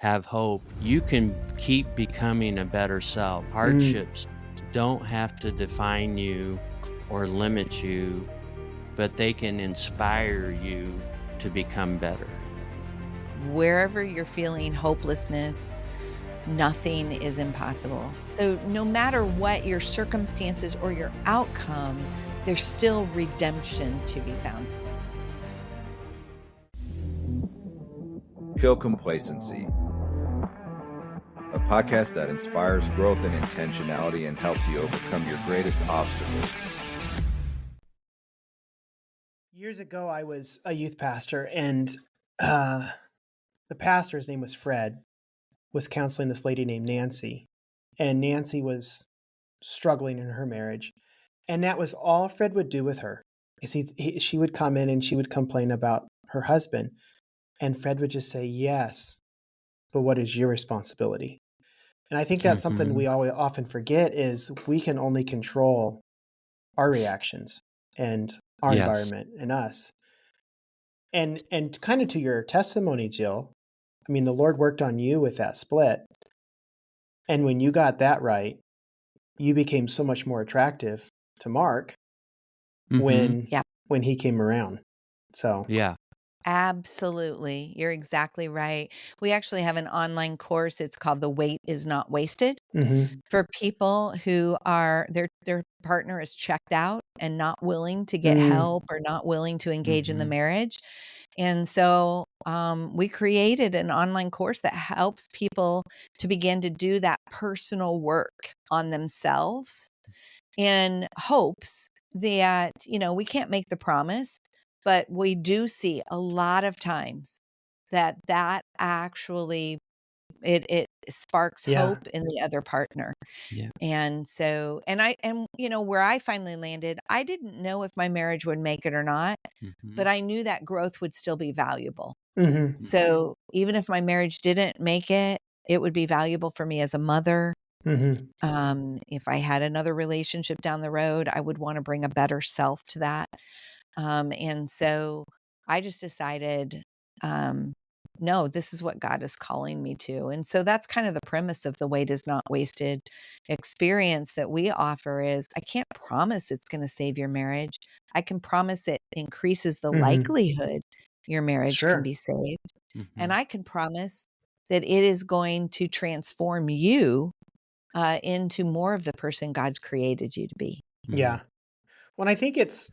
have hope, you can keep becoming a better self. Mm. Hardships don't have to define you or limit you, but they can inspire you to become better. Wherever you're feeling hopelessness, nothing is impossible. So no matter what your circumstances or your outcome, there's still redemption to be found. Kill Complacency, a podcast that inspires growth and intentionality and helps you overcome your greatest obstacles. Years ago, I was a youth pastor, and the pastor, his name was Fred, was counseling this lady named Nancy. And Nancy was struggling in her marriage. And that was all Fred would do with her. Is she would come in and she would complain about her husband. And Fred would just say, yes, but what is your responsibility? And I think that's something we always often forget is we can only control our reactions and our Yes. environment and us. And kind of to your testimony, Jill, I mean, the Lord worked on you with that split. And when you got that right, you became so much more attractive to Mark when he came around. So Yeah. Absolutely. You're exactly right. We actually have an online course. It's called The Weight is Not Wasted for people who are their partner is checked out and not willing to get help or not willing to engage in the marriage. And so we created an online course that helps people to begin to do that personal work on themselves in hopes that, we can't make the promise, but we do see a lot of times that actually it sparks hope in the other partner. Yeah. And so, where I finally landed, I didn't know if my marriage would make it or not, but I knew that growth would still be valuable. So even if my marriage didn't make it, it would be valuable for me as a mother. If I had another relationship down the road, I would want to bring a better self to that. And so I just decided, no, this is what God is calling me to. And so that's kind of the premise of the Weight is Not Wasted experience that we offer is I can't promise it's going to save your marriage. I can promise it increases the likelihood your marriage can be saved. And I can promise that it is going to transform you into more of the person God's created you to be. Yeah. Well, I think it's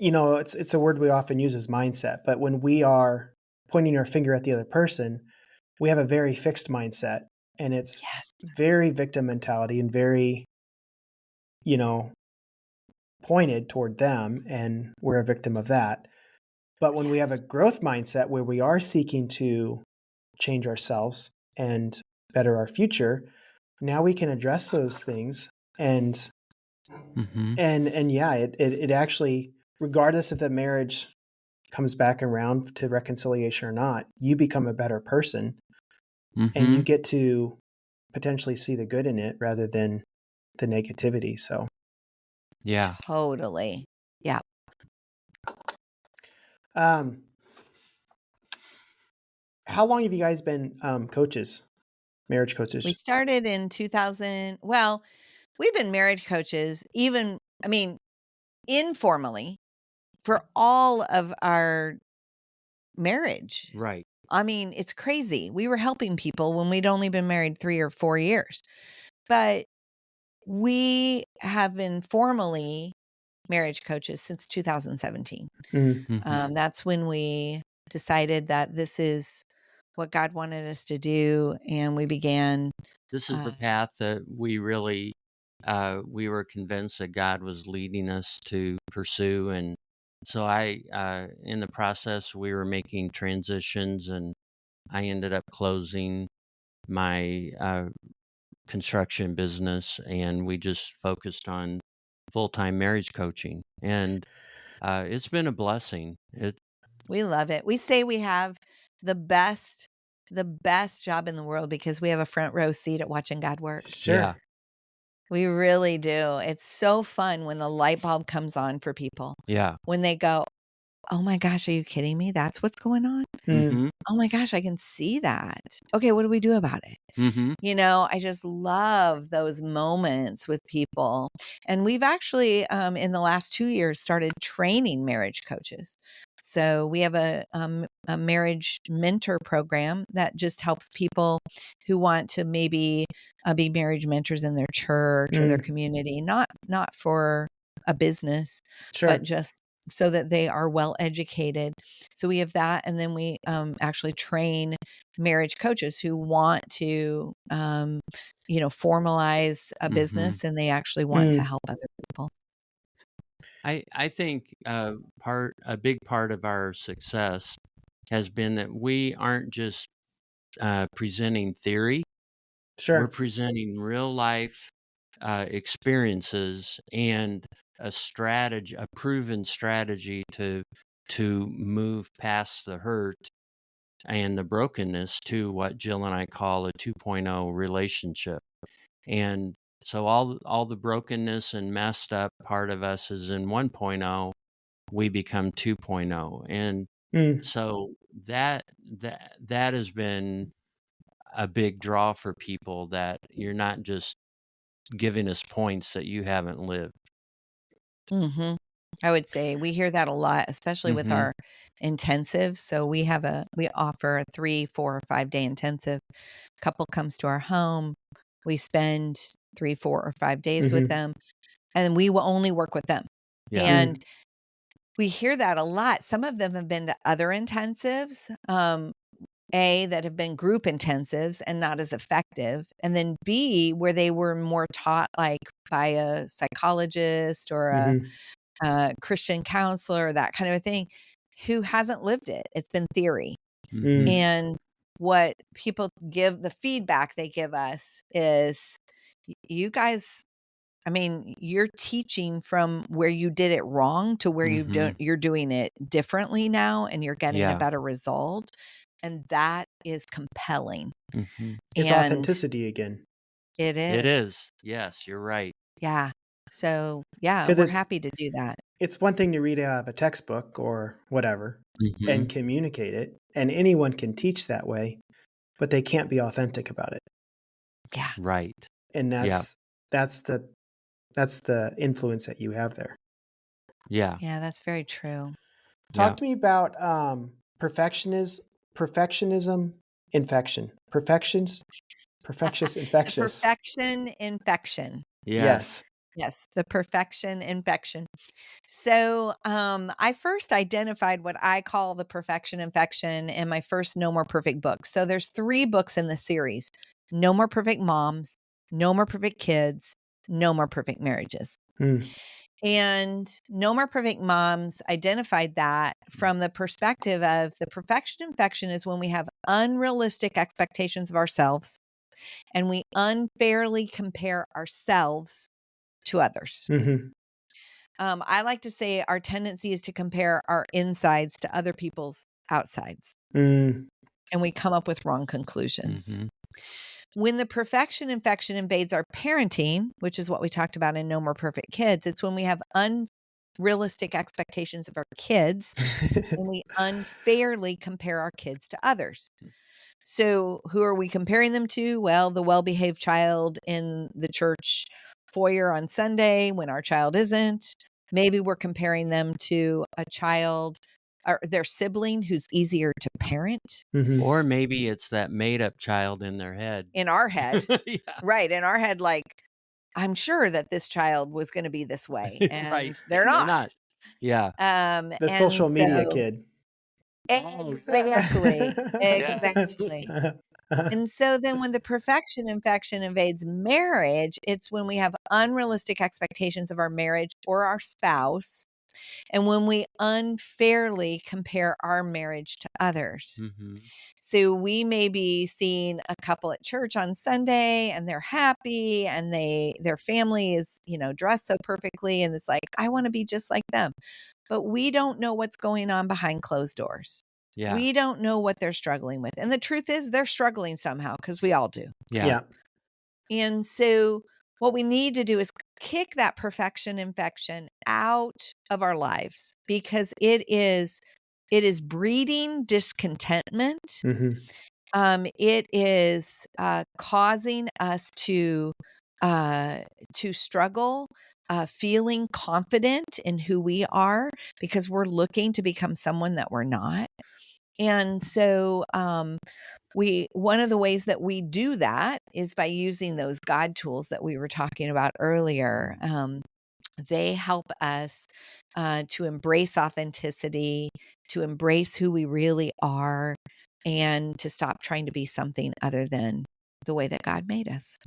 a word we often use as mindset, but when we are pointing our finger at the other person, we have a very fixed mindset, and it's very victim mentality and very, pointed toward them, and we're a victim of that. But when we have a growth mindset where we are seeking to change ourselves and better our future, now we can address those things and it actually, regardless if the marriage comes back around to reconciliation or not, you become a better person and you get to potentially see the good in it rather than the negativity. So yeah, totally. Yeah. How long have you guys been marriage coaches? We started in 2000. Well, we've been marriage coaches informally for all of our marriage. Right. It's crazy. We were helping people when we'd only been married 3 or 4 years. But we have been formally marriage coaches since 2017. That's when we decided that this is what God wanted us to do, and we began. This is the path that we really, we were convinced that God was leading us to pursue. And so in the process, we were making transitions, and I ended up closing my construction business, and we just focused on full-time marriage coaching. And it's been a blessing. We love it. We say we have the best job in the world because we have a front row seat at watching God work. Sure. Yeah. We really do. It's so fun when the light bulb comes on for people. Yeah. When they go, oh my gosh, are you kidding me? That's what's going on? Mm-hmm. Oh my gosh, I can see that. Okay, what do we do about it? Mm-hmm. I just love those moments with people. And we've actually, in the last 2 years, started training marriage coaches. So we have a marriage mentor program that just helps people who want to maybe be marriage mentors in their church or their community, not for a business, Sure. but just so that they are well educated. So we have that, and then we actually train marriage coaches who want to formalize a business, and they actually want to help other people. I think a big part of our success has been that we aren't just presenting theory. Sure. We're presenting real life experiences and a proven strategy to move past the hurt and the brokenness to what Jill and I call a 2.0 relationship. And so all the brokenness and messed up part of us is in 1.0, we become 2.0. And so that has been a big draw for people, that you're not just giving us points that you haven't lived. Mm-hmm. I would say we hear that a lot, especially with our intensive. So we offer a 3, 4, or 5 day intensive. Couple comes to our home. We spend 3, 4, or 5 days with them, and we will only work with them. Yeah. And we hear that a lot. Some of them have been to other intensives, that have been group intensives and not as effective. And then B, where they were more taught like by a psychologist or a Christian counselor, that kind of a thing, who hasn't lived it. It's been theory. And what people give, the feedback they give us is, you guys, I mean, you're teaching from where you did it wrong to where you're doing it differently now, and you're getting a better result. And that is compelling. It's authenticity again. It is. It is. Yes, you're right. Yeah. So, we're happy to do that. It's one thing to read out of a textbook or whatever and communicate it, and anyone can teach that way, but they can't be authentic about it. Yeah. Right. And that's the influence that you have there. Yeah. Yeah, that's very true. Talk to me about perfectionism infection. Perfectious infectious. Perfection infection. Yes. Yes, the perfection infection. So I first identified what I call the perfection infection in my first No More Perfect book. So there's 3 books in the series: No More Perfect Moms, No More Perfect Kids, No More Perfect Marriages. And No More Perfect Moms identified that from the perspective of the perfection infection is when we have unrealistic expectations of ourselves and we unfairly compare ourselves to others. I like to say our tendency is to compare our insides to other people's outsides. And we come up with wrong conclusions. When the perfection infection invades our parenting, which is what we talked about in No More Perfect Kids, it's when we have unrealistic expectations of our kids and we unfairly compare our kids to others. So who are we comparing them to? Well, the well-behaved child in the church foyer on Sunday when our child isn't. Maybe we're comparing them to a child or their sibling who's easier to parent. Or maybe it's that made-up child in their head. In our head. Right. In our head, like, I'm sure that this child was going to be this way. And Right. they're not. Yeah. The social media kid. Exactly. Exactly. And so then when the perfection infection invades marriage, it's when we have unrealistic expectations of our marriage or our spouse, and when we unfairly compare our marriage to others. So we may be seeing a couple at church on Sunday and they're happy and their family is, dressed so perfectly, and it's like, I want to be just like them. But we don't know what's going on behind closed doors. Yeah. We don't know what they're struggling with. And the truth is they're struggling somehow, because we all do. Yeah. And so what we need to do is kick that perfection infection out of our lives, because it is breeding discontentment. It is causing us to struggle, feeling confident in who we are, because we're looking to become someone that we're not. And so one of the ways that we do that is by using those God tools that we were talking about earlier. They help us to embrace authenticity, to embrace who we really are, and to stop trying to be something other than the way that God made us.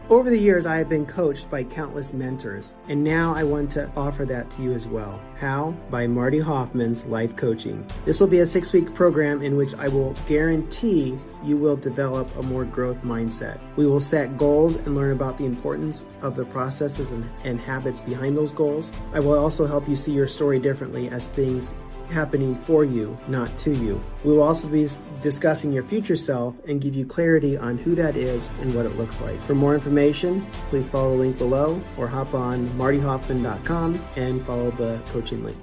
Over the years, I have been coached by countless mentors, and now I want to offer that to you as well. How? By Marty Hofmann's Life Coaching. This will be a 6-week program in which I will guarantee you will develop a more growth mindset. We will set goals and learn about the importance of the processes and habits behind those goals. I will also help you see your story differently as things happening for you, not to you. We will also be discussing your future self and give you clarity on who that is and what it looks like. For more information, please follow the link below or hop on martyhoffman.com and follow the coaching link.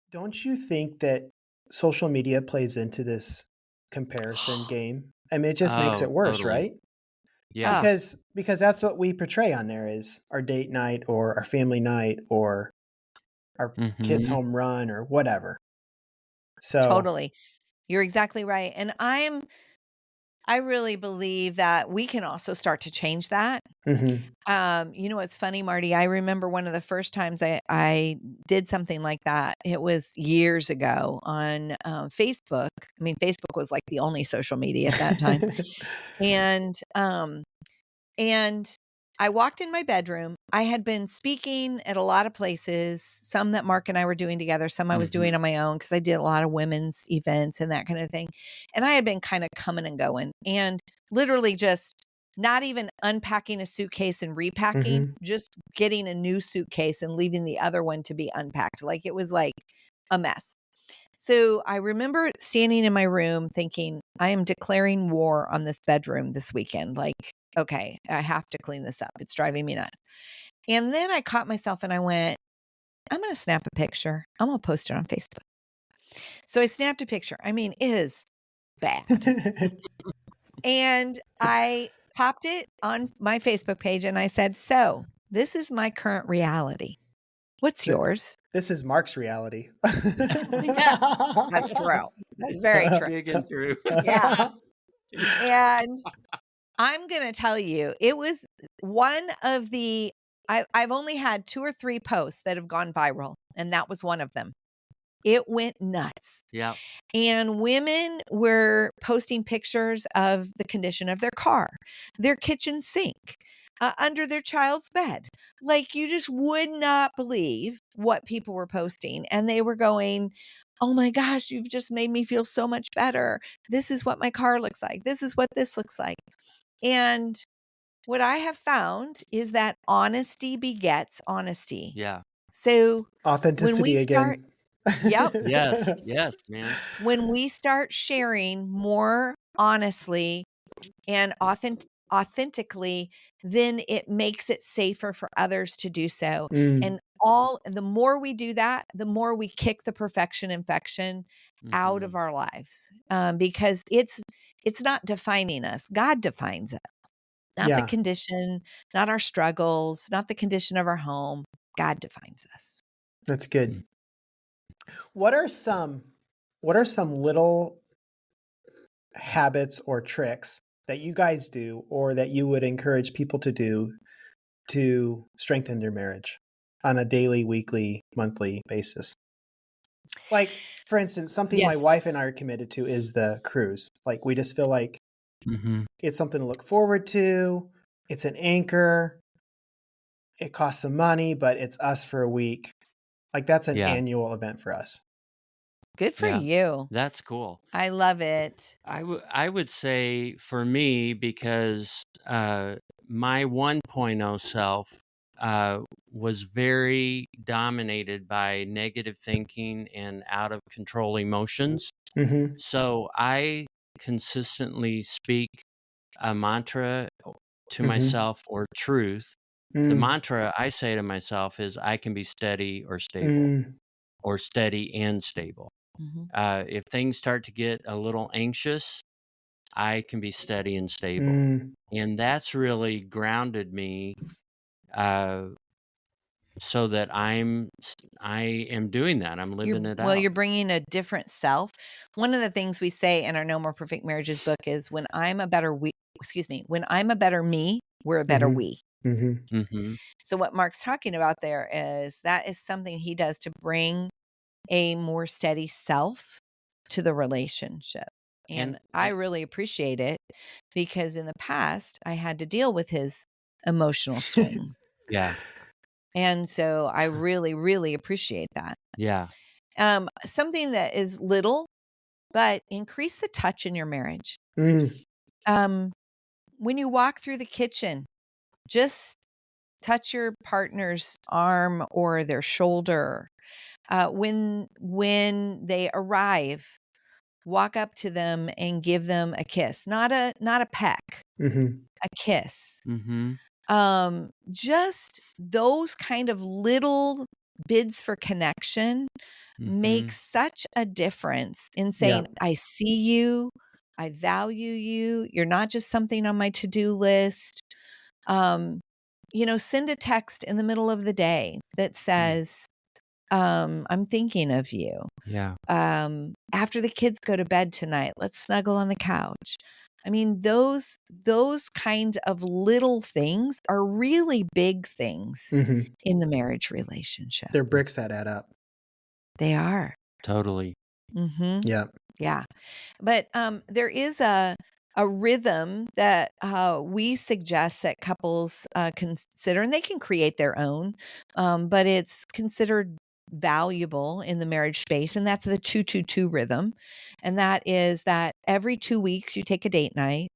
Don't you think that social media plays into this comparison game? I mean, it just makes it worse, totally. right? Yeah. Because that's what we portray on there, is our date night or our family night or our kids' home run or whatever. So Totally. You're exactly right. And I really believe that we can also start to change that. You know, it's funny, Marty, I remember one of the first times I did something like that. It was years ago on Facebook. I mean, Facebook was like the only social media at that time. And I walked in my bedroom. I had been speaking at a lot of places, some that Mark and I were doing together, some I was doing on my own, because I did a lot of women's events and that kind of thing. And I had been kind of coming and going, and literally just not even unpacking a suitcase and repacking, just getting a new suitcase and leaving the other one to be unpacked. Like, it was like a mess. So I remember standing in my room thinking, I am declaring war on this bedroom this weekend. Like, okay, I have to clean this up. It's driving me nuts. And then I caught myself and I went, I'm going to snap a picture. I'm going to post it on Facebook. So I snapped a picture. I mean, it is bad. And I popped it on my Facebook page and I said, so this is my current reality. What's yours? This is Mark's reality. Yeah, that's true. That's very true. Digging through. Yeah. And I'm going to tell you, it was one of the, I've only had 2 or 3 posts that have gone viral, and that was one of them. It went nuts. Yeah. And women were posting pictures of the condition of their car, their kitchen sink, under their child's bed. Like, you just would not believe what people were posting. And they were going, oh my gosh, you've just made me feel so much better. This is what my car looks like. This is what this looks like. And what I have found is that honesty begets honesty. Yeah. So authenticity again. Yep. Yes, man. When we start sharing more honestly and authentically, then it makes it safer for others to do so. And the more we do that, the more we kick the perfection infection out of our lives, because it's not defining us. God defines it, not the condition, not our struggles, not the condition of our home. God defines us. That's good. What are some little habits or tricks that you guys do, or that you would encourage people to do, to strengthen their marriage on a daily, weekly, monthly basis? Like, for instance, something my wife and I are committed to is the cruise. Like, we just feel like it's something to look forward to. It's an anchor. It costs some money, but it's us for a week. Like, that's an annual event for us. Good for you. That's cool. I love it. I would say for me, because my 1.0 self was very dominated by negative thinking and out of control emotions. So I consistently speak a mantra to myself or truth The mantra I say to myself is I can be steady or stable, or steady and stable. If things start to get a little anxious, I can be steady and stable. And that's really grounded me, so that I am doing that. I'm living it Well, out. you're bringing a different self. One of the things we say in our No More Perfect Marriages book is when I'm a better me, we're a better we. So what Mark's talking about there is that is something he does to bring a more steady self to the relationship. And I really appreciate it because in the past I had to deal with his emotional swings. Yeah. And so I really, really appreciate that. Yeah. Something that is little, but increase the touch in your marriage. When you walk through the kitchen, just touch your partner's arm or their shoulder. When they arrive, walk up to them and give them a kiss, not a peck, a kiss. Just those kind of little bids for connection makes such a difference in saying, I see you, I value you, you're not just something on my to-do list. Send a text in the middle of the day that says, I'm thinking of you. Yeah. After the kids go to bed tonight, let's snuggle on the couch. I mean, those kind of little things are really big things in the marriage relationship. They're bricks that add up. They are. Totally. Yeah. Yeah. But there is a rhythm that we suggest that couples consider, and they can create their own, but it's considered valuable in the marriage space, and that's the 2-2-2 rhythm. And that is that every 2 weeks you take a date night.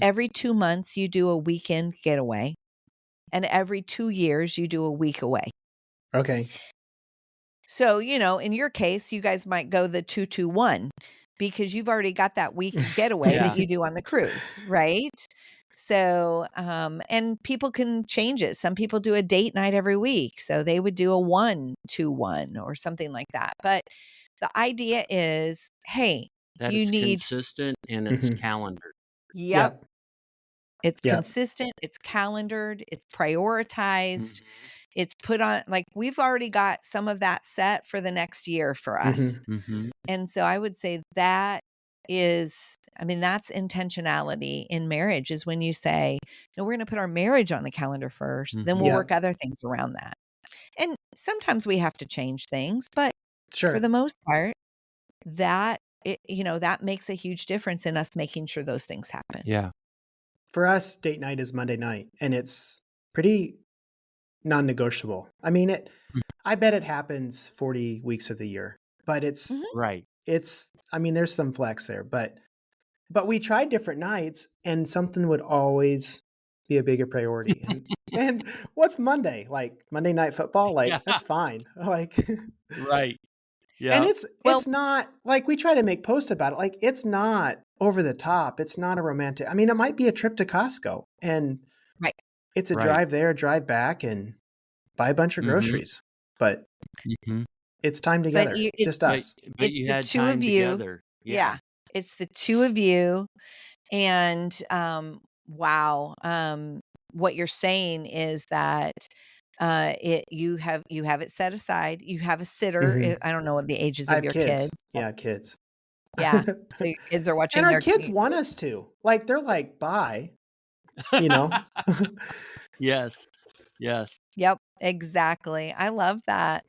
Every 2 months you do a weekend getaway, and every 2 years you do a week away. Okay. So, in your case, you guys might go the 2-2-1 because you've already got that week getaway that you do on the cruise, right? So, and people can change it. Some people do a date night every week. So they would do a 1-2-1 or something like that. But the idea is, hey, that you it's need consistent and it's calendared. Yep. It's consistent, it's calendared, it's prioritized. It's put on, like, we've already got some of that set for the next year for us. And so I would say that is, that's intentionality in marriage, is when you say, no, we're going to put our marriage on the calendar first, then we'll work other things around that. And sometimes we have to change things, but for the most part, that makes a huge difference in us making sure those things happen. Yeah. For us, date night is Monday night, and it's pretty non-negotiable. I bet it happens 40 weeks of the year, but it's right. There's some flex there, but we tried different nights, and something would always be a bigger priority. And what's Monday? Like Monday Night Football? Like that's fine. Like right. Yeah. And it's not like we try to make posts about it. Like it's not over the top. It's not a romantic. It might be a trip to Costco, and it's a drive there, drive back, and buy a bunch of groceries. But it's time together, just us. But you had time together. Yeah. It's the two of you. And wow. What you're saying is that you have it set aside. You have a sitter. I don't know what the ages of your kids. Yeah, kids. Yeah. So your kids are watching. And our kids want us to. Like they're like, bye. Yes. Yes. Yep, exactly. I love that.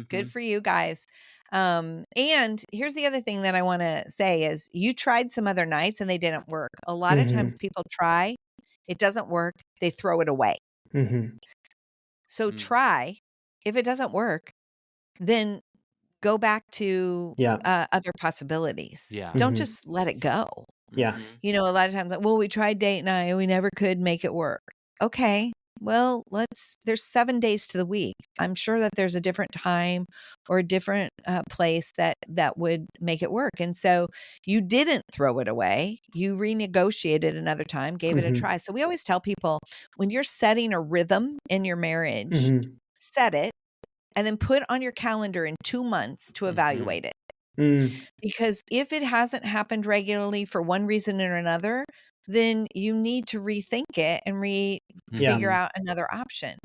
Good for you guys. And here's the other thing that I want to say is you tried some other nights and they didn't work. A lot of times people try, it doesn't work, they throw it away. So try. If it doesn't work, then go back to other possibilities. Don't just let it go. Yeah. A lot of times, like, well, we tried date night, we never could make it work. Okay. well, there's 7 days to the week. I'm sure that there's a different time or a different place that would make it work. And so you didn't throw it away. You renegotiated another time, gave it a try. So we always tell people, when you're setting a rhythm in your marriage, set it and then put on your calendar in 2 months to evaluate it. Because if it hasn't happened regularly for one reason or another, then you need to rethink it and figure out another option.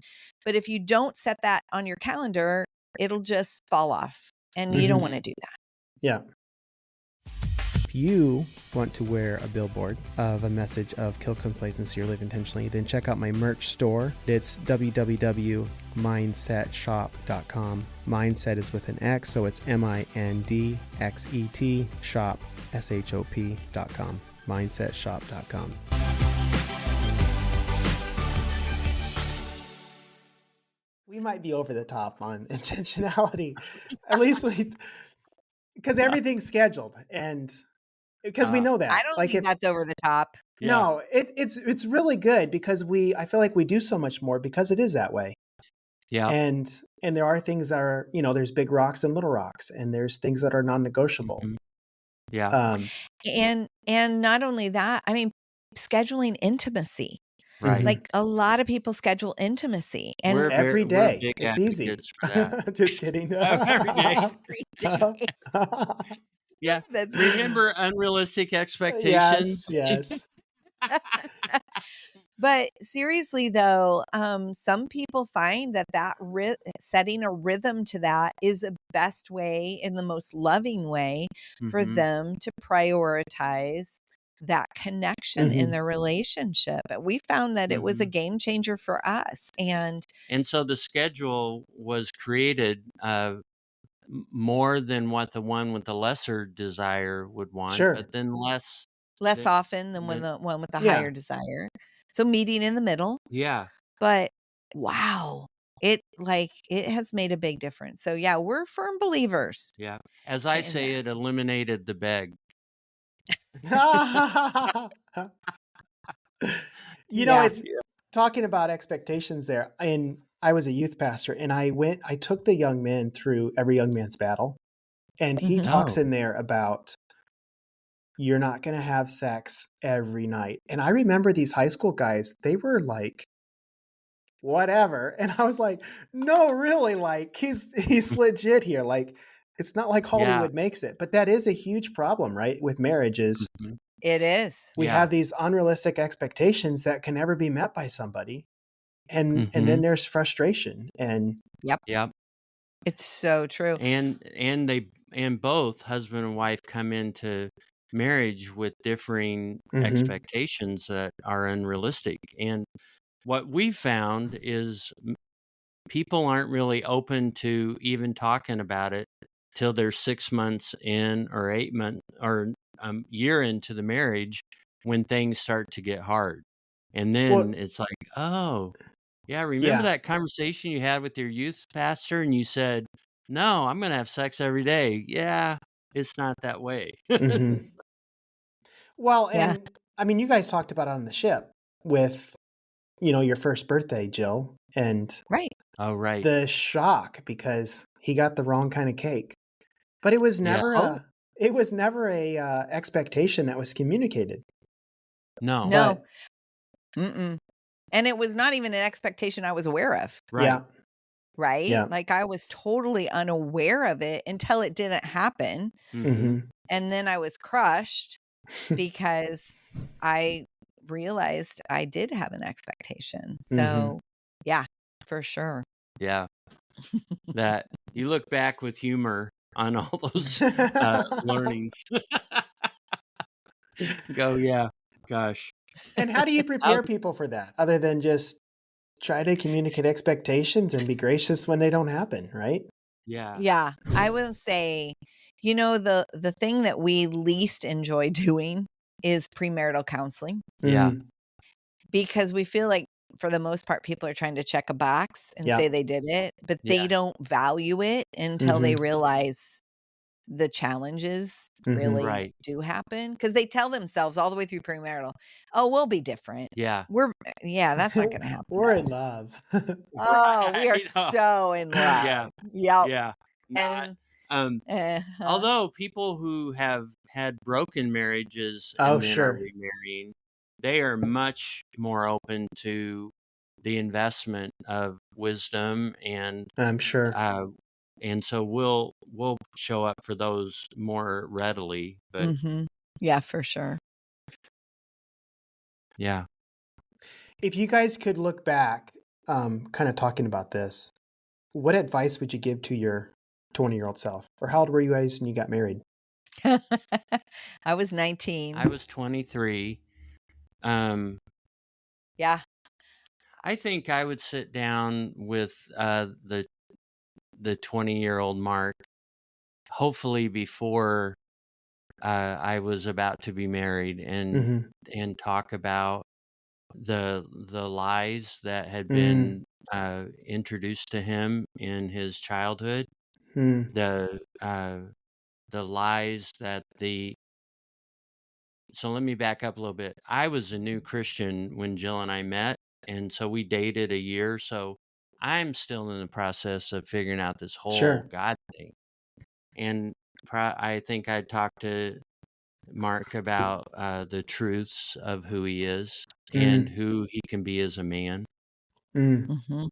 But if you don't set that on your calendar, it'll just fall off, and you don't want to do that. Yeah. If you want to wear a billboard of a message of kill complacency or live intentionally, then check out my merch store. It's www.mindsetshop.com. Mindset is with an X, so it's MINDXET shop, SHOP.com. Mindsetshop.com. We might be over the top on intentionality. At least because everything's scheduled, and because we know that. I don't think that's over the top. No, it's really good because I feel like we do so much more because it is that way. Yeah. And there are things that are, there's big rocks and little rocks, and there's things that are non-negotiable. Yeah. And not only that, I mean, scheduling intimacy. Right. Like a lot of people schedule intimacy, and every day. It's easy. Just kidding. Every day. Yeah. That's Remember unrealistic expectations? Yes. But seriously, though, some people find that setting a rhythm to that is the best way, in the most loving way, for them to prioritize that connection in their relationship. We found that it was a game changer for us. And so the schedule was created more than what the one with the lesser desire would want, but then less often than when the one with the higher desire. So meeting in the middle. Yeah. But wow, it has made a big difference. So yeah, we're firm believers. Yeah. As I say, it eliminated the beg. It's talking about expectations there. And I was a youth pastor, and I took the young men through Every Young Man's Battle. And he talks in there about, you're not going to have sex every night. And I remember these high school guys, they were like, whatever. And I was like, no, really, like he's legit here. Like, it's not like Hollywood makes it, but that is a huge problem, right? With marriages. It is. We have these unrealistic expectations that can never be met by somebody. And then there's frustration, and Yep. It's so true. And both husband and wife come into marriage with differing expectations that are unrealistic. And what we found is people aren't really open to even talking about it till they're 6 months in, or 8 months, or a year into the marriage, when things start to get hard. And then it's like, oh, yeah, remember that conversation you had with your youth pastor, and you said, no, I'm going to have sex every day. Yeah, it's not that way. Well, and I mean, you guys talked about it on the ship with, your first birthday, Jill, and Oh, right. the shock because he got the wrong kind of cake. But it was never a expectation that was communicated. No. And it was not even an expectation I was aware of. Right. Yeah. Right? Yeah. Like, I was totally unaware of it until it didn't happen. And then I was crushed because I realized I did have an expectation. So yeah, for sure. Yeah. That you look back with humor on all those learnings. Go, yeah, gosh. And how do you prepare people for that, other than just try to communicate expectations and be gracious when they don't happen, right? Yeah. I will say, the thing that we least enjoy doing is premarital counseling. Yeah. Because we feel like, for the most part, people are trying to check a box and say they did it, but they don't value it until they realize the challenges Mhm. really Right. do happen, because they tell themselves all the way through premarital, "Oh, we'll be different. Yeah. That's not going to happen We're to in us." love. Oh, we are Right. Oh, so in yeah. love. Yep. Yeah. Not. And Although people who have had broken marriages Oh, and then are sure. remarrying, they are much more open to the investment of wisdom, I'm sure. and so we'll show up for those more readily. But yeah, for sure. yeah, If you guys could look back, kind of talking about this, what advice would you give to your 20-year-old self? Or how old were you guys when you got married? I was 19. I was 23. Yeah. I think I would sit down with the 20-year-old Mark, hopefully before I was about to be married, Mhm. and talk about the lies that had Mm. been introduced to him in his childhood, Mm. the lies that the so let me back up a little bit. I was a new Christian when Jill and I met, and so we dated a year. So I'm still in the process of figuring out this whole Sure. God thing. And I think I talked to Mark about the truths of who he is and Mm. who he can be as a man. Mm.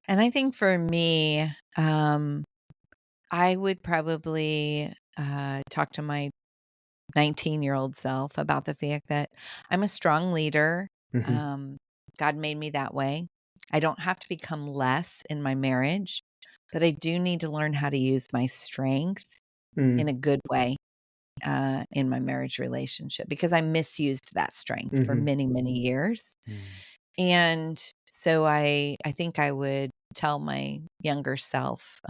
And I think for me, I would probably talk to my 19-year-old self about the fact that I'm a strong leader. Mhm. God made me that way. I don't have to become less in my marriage, but I do need to learn how to use my strength in a Mm. good way in my marriage relationship, because I misused that strength for Mhm. many, many years. Mm. And so I think I would tell my younger self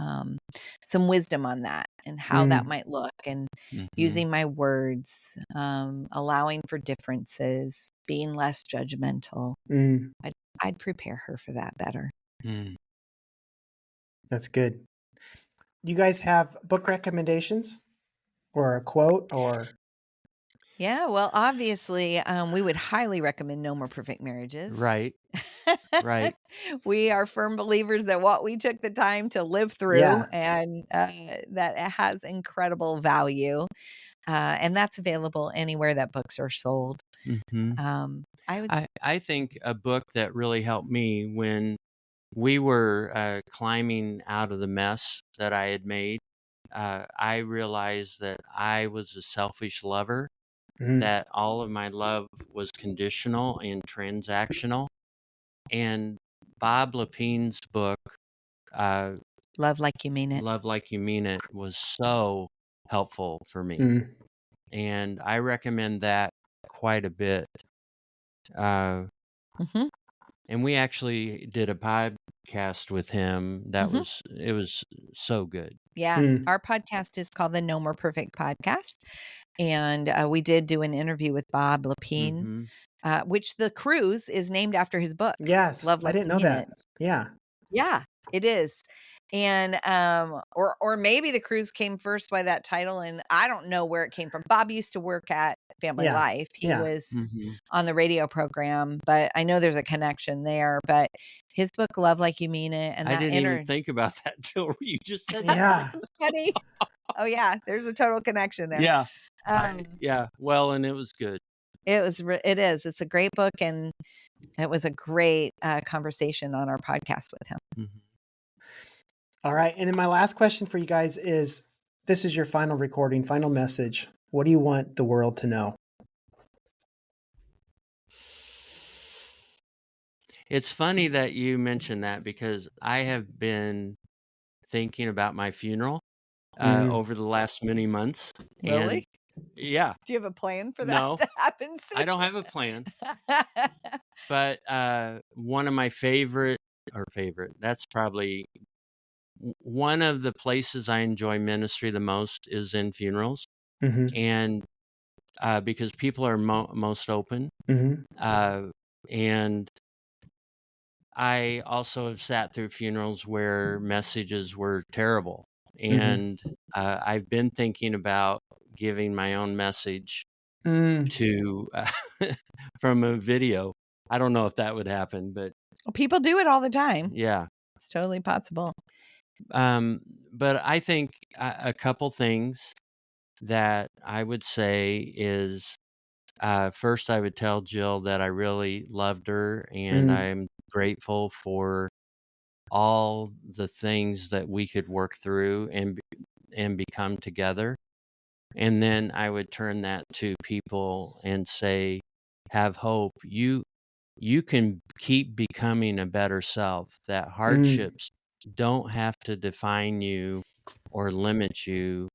some wisdom on that and how that Mm. might look, and Mhm. using my words, allowing for differences, being less judgmental. Mm. I'd prepare her for that better. Mm. That's good. You guys have book recommendations or a quote or Yeah, well, obviously, we would highly recommend No More Perfect Marriages. Right. Right. We are firm believers that what we took the time to live through, Yeah. and that it has incredible value, and that's available anywhere that books are sold. Mhm. I would, I think a book that really helped me when we were climbing out of the mess that I had made, I realized that I was a selfish lover, Mm. that all of my love was conditional and transactional. And Bob Lepine's book, uh, Love Like You Mean It. Love Like You Mean It, was so helpful for me. Mm. And I recommend that quite a bit. Uh, Mhm, and we actually did a podcast with him that mhm. it was so good. Yeah, Mm. our podcast is called the No More Perfect Podcast, and we did do an interview with Bob Lepine, Hmm. which the cruise is named after his book, Yes, Love I Like didn't You know Mean that. It. Yeah. Yeah, it is. And or maybe the cruise came first by that title, and I don't know where it came from. Bob used to work at Family Yeah. Life. He Yeah. was Hmm. on the radio program, but I know there's a connection there. But his book, Love Like You Mean It, and I that didn't even inner think about that till you just said that. Yeah. funny. Oh yeah, there's a total connection there. Yeah. Um, Yeah. Well, and it was good. it is. It's a great book, and it was a great conversation on our podcast with him. Hmm. All right. And then my last question for you guys is, this is your final recording, final message. What do you want the world to know? It's funny that you mentioned that because I have been thinking about my funeral Mm. over the last many months. Really? And yeah, Do you have a plan for that no, to happen soon? I don't have a plan. But one of my favorite, that's probably one of the places I enjoy ministry the most is in funerals. Mm-hmm. And because people are most open. Mm-hmm. And I also have sat through funerals where messages were terrible. And I've been thinking about giving my own message to from a video. I don't know if that would happen, but People do it all the time. yeah, it's totally possible. But I think a couple things that I would say is, first, I would tell Jill that I really loved her, and I'm grateful for all the things that we could work through and become together. And then I would turn that to people and say, have hope. You can keep becoming a better self. That hardships don't have to define you or limit you,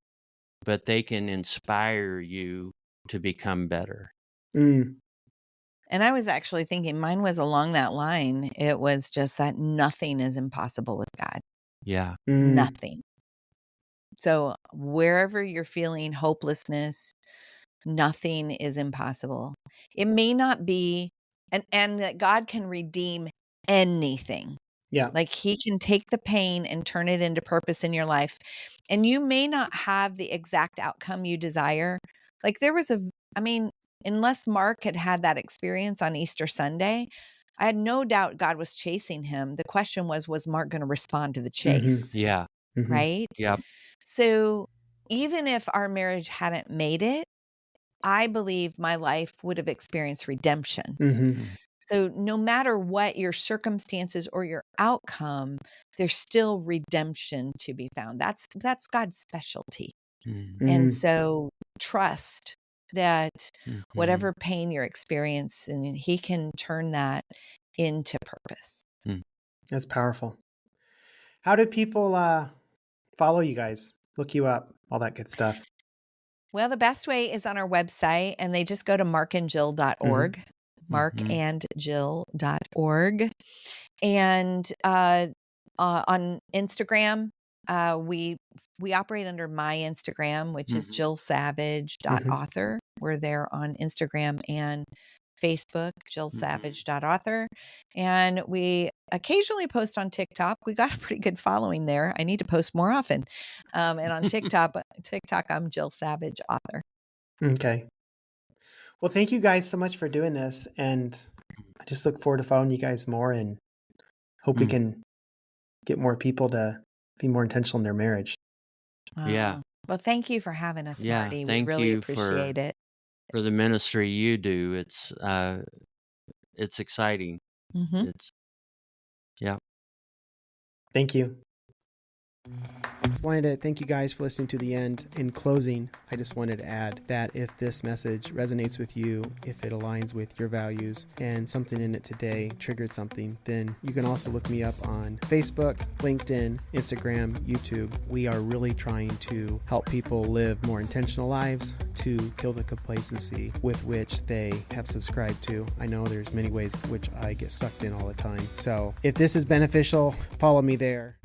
but they can inspire you to become better. And I was actually thinking mine was along that line. It was just that nothing is impossible with God. Yeah. Nothing. So wherever you're feeling hopelessness, nothing is impossible. It may not be, and that God can redeem anything. Yeah. Like he can take the pain and turn it into purpose in your life. And you may not have the exact outcome you desire. Like there was unless Mark had had that experience on Easter Sunday, I had no doubt God was chasing him. The question was Mark going to respond to the chase? Yeah. Right? Yep. So even if our marriage hadn't made it, I believe my life would have experienced redemption. So no matter what your circumstances or your outcome, there's still redemption to be found. That's God's specialty. And so trust that whatever pain you're experiencing, he can turn that into purpose. That's powerful. How do people follow you guys, look you up, all that good stuff? Well, the best way is on our website, and they just go to markandjill.org, markandjill.org. And on Instagram, we operate under my Instagram, which is jillsavage.author. We're there on Instagram and Facebook, jillsavage.author. And we occasionally post on TikTok. We got a pretty good following there. I need to post more often. And on TikTok, I'm Jill Savage author. Okay. Well, thank you guys so much for doing this. And I just look forward to following you guys more and hope we can get more people to be more intentional in their marriage. Yeah. Well, thank you for having us, Yeah. Marty. Thank we really you appreciate it. For the ministry you do. It's exciting. It's Thank you. I just wanted to thank you guys for listening to the end. In closing, I just wanted to add that if this message resonates with you, if it aligns with your values and something in it today triggered something, then you can also look me up on Facebook, LinkedIn, Instagram, YouTube. We are really trying to help people live more intentional lives to kill the complacency with which they have subscribed to. I know there's many ways in which I get sucked in all the time. So if this is beneficial, follow me there.